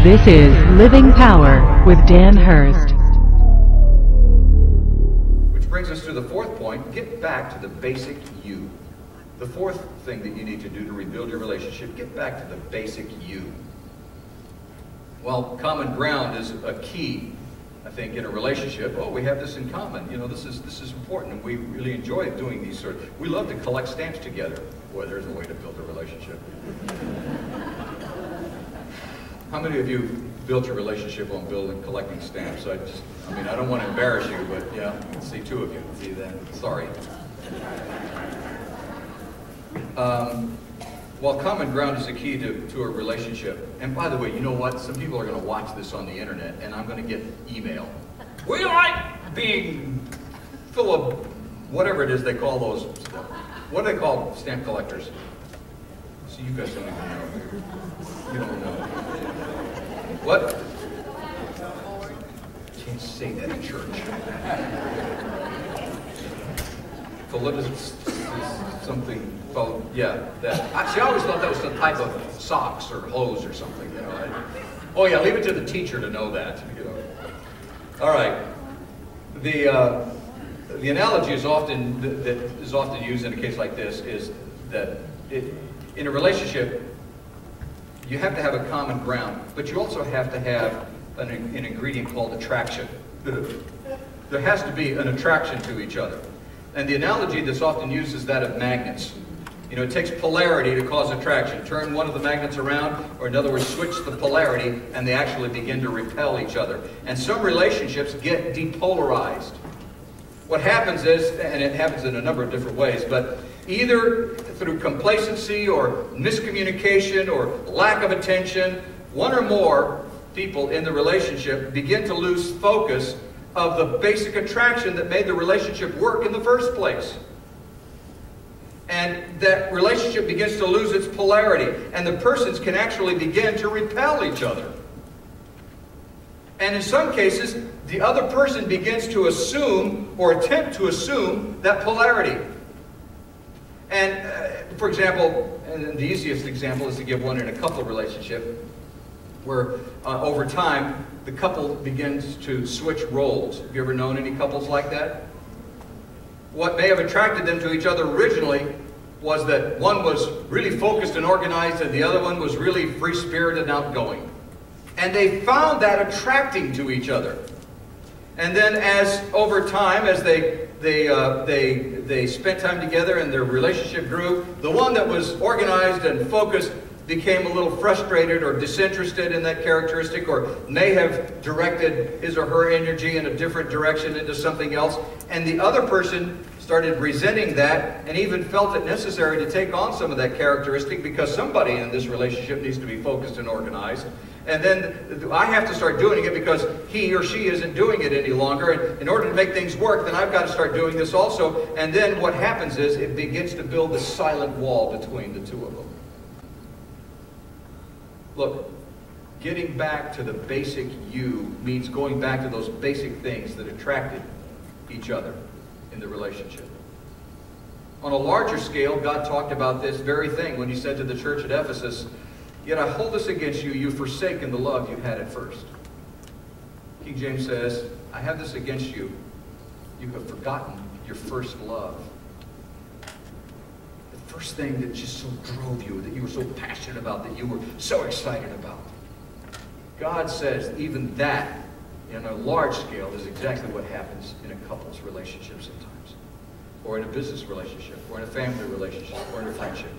This is Living Power with Dan Hurst. Which brings us to the fourth point, get back to the basic you. The fourth thing that you need to do to rebuild your relationship, get back to the basic you. Well, common ground is a key, I think, in a relationship. Oh, we have this in common. You know, this is important, and we really enjoy doing these sort of. We love to collect stamps together. Boy, there's a way to build a relationship. How many of you built your relationship on collecting stamps? I don't want to embarrass you, but yeah, I can see two of you. See that? Sorry. Well, common ground is the key to a relationship. And by the way, you know what? Some people are going to watch this on the internet, and I'm going to get email. We like being full of whatever it is they call those. What do they call stamp collectors? See, you guys don't even know. You don't know. What? Can't say that in church. Something, well, yeah, that. I always thought that was some type of socks or hose or something, you know. Oh yeah, leave it to the teacher to know that, you know. All right. The analogy is often used in a case like this is that in a relationship, you have to have a common ground, but you also have to have an ingredient called attraction. There has to be an attraction to each other. And the analogy that's often used is that of magnets. You know, it takes polarity to cause attraction. Turn one of the magnets around, or in other words, switch the polarity, and they actually begin to repel each other. And some relationships get depolarized. What happens is, and it happens in a number of different ways, but either through complacency or miscommunication or lack of attention, one or more people in the relationship begin to lose focus of the basic attraction that made the relationship work in the first place. And that relationship begins to lose its polarity, and the persons can actually begin to repel each other. And in some cases, the other person begins to assume or attempt to assume that polarity. And for example, and the easiest example is to give one in a couple relationship, where over time the couple begins to switch roles. Have you ever known any couples like that? What may have attracted them to each other originally was that one was really focused and organized, and the other one was really free-spirited and outgoing. And they found that attracting to each other. And then as over time, as they spent time together and their relationship grew, the one that was organized and focused became a little frustrated or disinterested in that characteristic, or may have directed his or her energy in a different direction into something else. And the other person started resenting that and even felt it necessary to take on some of that characteristic, because somebody in this relationship needs to be focused and organized. And then I have to start doing it because he or she isn't doing it any longer. And in order to make things work, then I've got to start doing this also. And then what happens is it begins to build this silent wall between the two of them. Look, getting back to the basic you means going back to those basic things that attracted each other in the relationship. On a larger scale, God talked about this very thing when he said to the church at Ephesus, "Yet I hold this against you, you've forsaken the love you had at first." King James says, "I have this against you, you have forgotten your first love." The first thing that just so drove you, that you were so passionate about, that you were so excited about. God says even that, in a large scale, is exactly what happens in a couple's relationship sometimes. Or in a business relationship, or in a family relationship, or in a friendship.